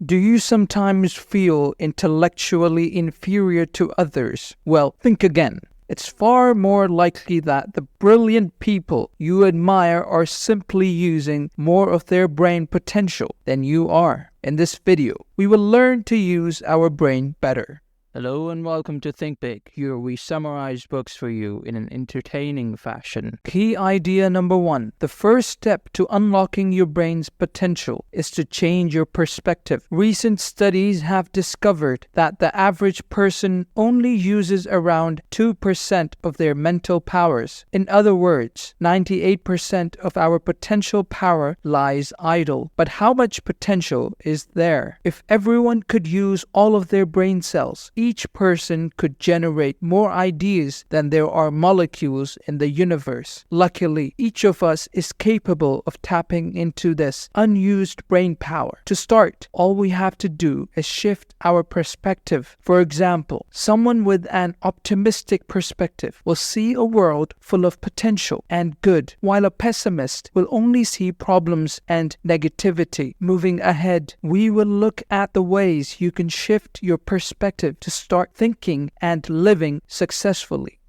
Do you sometimes feel intellectually inferior to others? Well, think again. It's far more likely that the brilliant people you admire are simply using more of their brain potential than you are. In this video, we will learn to use our brain better. Hello and welcome to Think Big. Here we summarize books for you in an entertaining fashion. Key idea number 1. The first step to unlocking your brain's potential is to change your perspective. Recent studies have discovered that the average person only uses around 2% of their mental powers. In other words, 98% of our potential power lies idle. But how much potential is there? If everyone could use all of their brain cells, each person could generate more ideas than there are molecules in the universe. Luckily, each of us is capable of tapping into this unused brain power. To start, all we have to do is shift our perspective. For example, someone with an optimistic perspective will see a world full of potential and good, while a pessimist will only see problems and negativity. Moving ahead, we will look at the ways you can shift your perspective to start thinking and living successfully.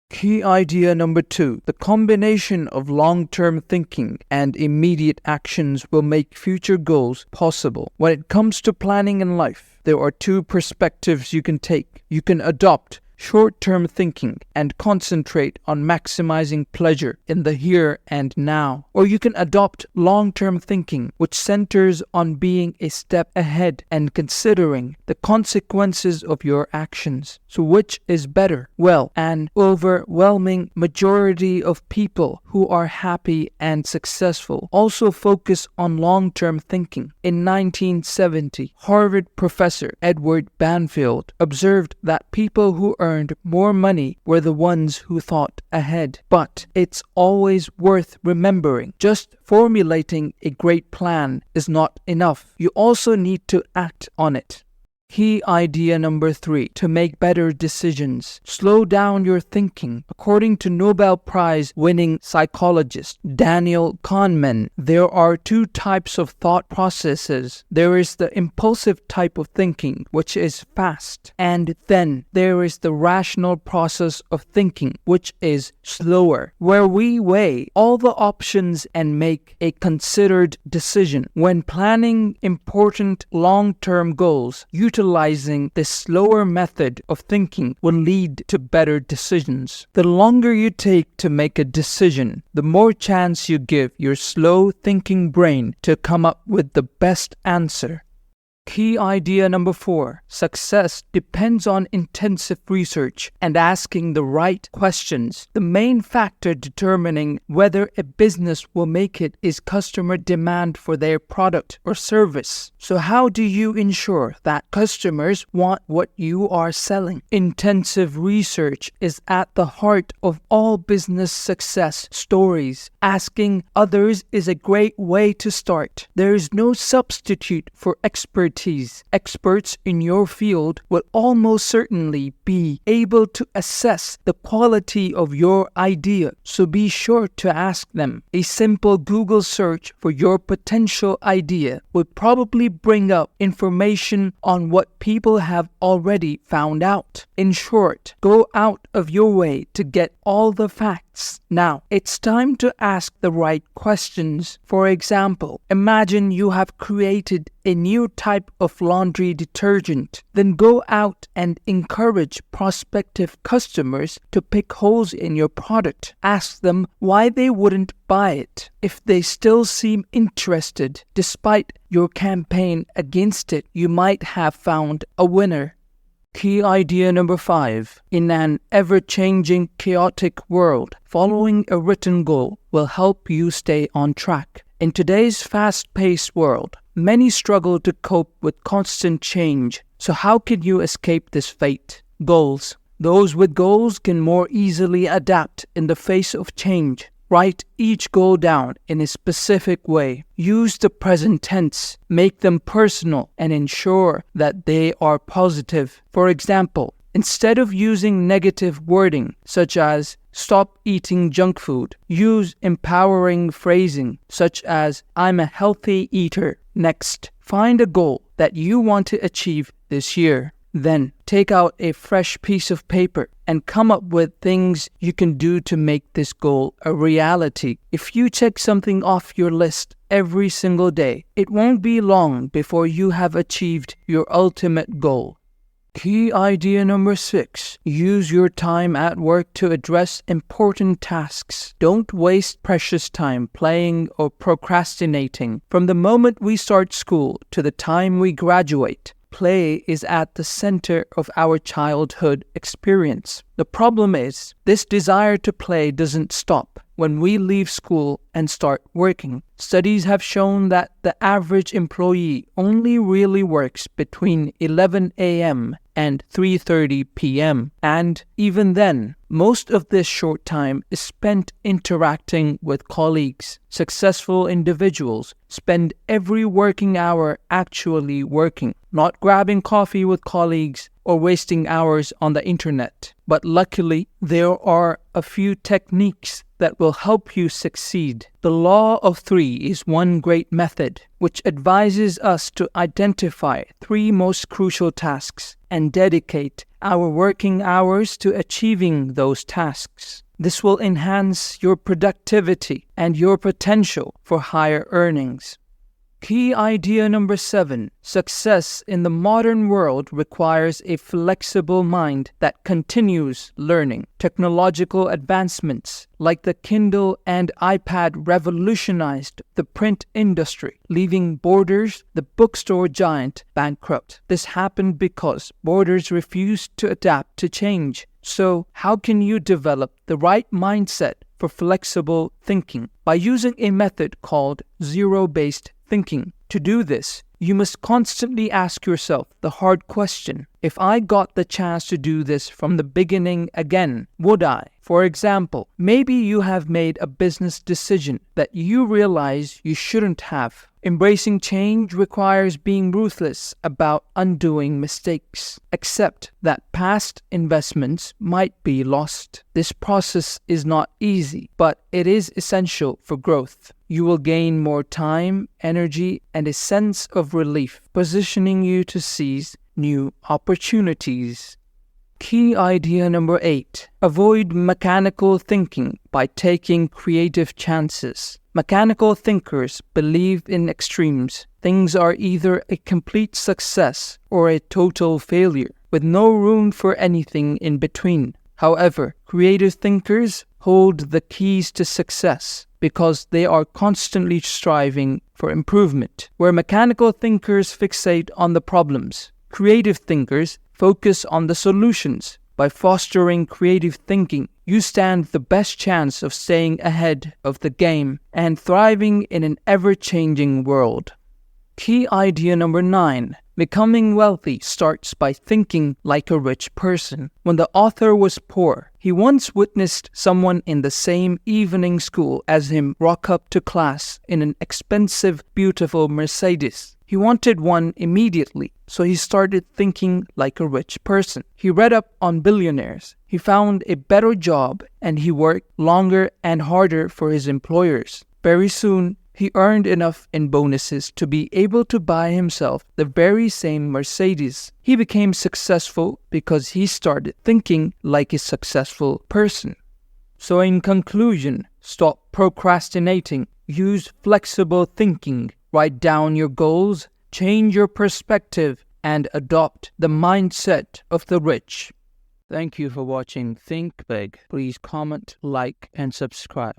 Key idea number 2. The combination of long-term thinking and immediate actions will make future goals possible. When it comes to planning in life, there are 2 perspectives you can take. You can adopt short-term thinking and concentrate on maximizing pleasure in the here and now. Or you can adopt long-term thinking, which centers on being a step ahead and considering the consequences of your actions. So which is better? Well, an overwhelming majority of people who are happy and successful also focus on long-term thinking. In 1970, Harvard professor Edward Banfield observed that people who earned more money were the ones who thought ahead. But it's always worth remembering, just formulating a great plan is not enough. You also need to act on it. Key idea number 3. To make better decisions. Slow down your thinking. According to Nobel Prize winning psychologist Daniel Kahneman, there are 2 types of thought processes. There is the impulsive type of thinking, which is fast, and then there is the rational process of thinking, which is slower, where we weigh all the options and make a considered decision. When planning important long-term goals, utilizing this slower method of thinking will lead to better decisions. The longer you take to make a decision, the more chance you give your slow thinking brain to come up with the best answer. Key idea number 4. Success depends on intensive research and asking the right questions. The main factor determining whether a business will make it is customer demand for their product or service. So how do you ensure that customers want what you are selling? Intensive research is at the heart of all business success stories. Asking others is a great way to start. There is no substitute for expertise. Experts in your field will almost certainly be able to assess the quality of your idea, so be sure to ask them. A simple Google search for your potential idea will probably bring up information on what people have already found out. In short, go out of your way to get all the facts. Now, it's time to ask the right questions. For example, imagine you have created a new type of laundry detergent. Then go out and encourage prospective customers to pick holes in your product. Ask them why they wouldn't buy it. If they still seem interested despite your campaign against it, you might have found a winner. Key idea number 5. In an ever-changing, chaotic world, following a written goal will help you stay on track. In today's fast-paced world, many struggle to cope with constant change. So how can you escape this fate? Goals. Those with goals can more easily adapt in the face of change. Write each goal down in a specific way. Use the present tense, make them personal, and ensure that they are positive. For example, instead of using negative wording such as stop eating junk food, use empowering phrasing such as I'm a healthy eater. Next, find a goal that you want to achieve this year. Then, take out a fresh piece of paper and come up with things you can do to make this goal a reality. If you check something off your list every single day, it won't be long before you have achieved your ultimate goal. Key idea number 6. Use your time at work to address important tasks. Don't waste precious time playing or procrastinating. From the moment we start school to the time we graduate, play is at the center of our childhood experience. The problem is, this desire to play doesn't stop when we leave school and start working. Studies have shown that the average employee only really works between 11 a.m. and 3:30 p.m. And even then, most of this short time is spent interacting with colleagues. Successful individuals spend every working hour actually working, not grabbing coffee with colleagues or wasting hours on the internet. But luckily, there are a few techniques that will help you succeed. The law of 3 is one great method which advises us to identify 3 most crucial tasks and dedicate our working hours to achieving those tasks. This will enhance your productivity and your potential for higher earnings. Key idea number 7. Success in the modern world requires a flexible mind that continues learning. Technological advancements like the Kindle and iPad revolutionized the print industry, leaving Borders, the bookstore giant, bankrupt. This happened because Borders refused to adapt to change. So, how can you develop the right mindset for flexible thinking? By using a method called zero-based thinking. To do this, you must constantly ask yourself the hard question: if I got the chance to do this from the beginning again, would I? For example, maybe you have made a business decision that you realize you shouldn't have. Embracing change requires being ruthless about undoing mistakes. Accept that past investments might be lost. This process is not easy, but it is essential for growth. You will gain more time, energy, and a sense of relief, positioning you to seize new opportunities. Key idea number 8. Avoid mechanical thinking by taking creative chances. Mechanical thinkers believe in extremes. Things are either a complete success or a total failure, with no room for anything in between. However, creative thinkers hold the keys to success because they are constantly striving for improvement. Where mechanical thinkers fixate on the problems, creative thinkers focus on the solutions. By fostering creative thinking, you stand the best chance of staying ahead of the game and thriving in an ever-changing world. Key idea number 9. Becoming wealthy starts by thinking like a rich person. When the author was poor, he once witnessed someone in the same evening school as him rock up to class in an expensive, beautiful Mercedes. He wanted one immediately, so he started thinking like a rich person. He read up on billionaires. He found a better job, and he worked longer and harder for his employers. Very soon, he earned enough in bonuses to be able to buy himself the very same Mercedes. He became successful because he started thinking like a successful person. So in conclusion, stop procrastinating, use flexible thinking, write down your goals, change your perspective, and adopt the mindset of the rich. Thank you for watching Think Big. Please comment, like, and subscribe.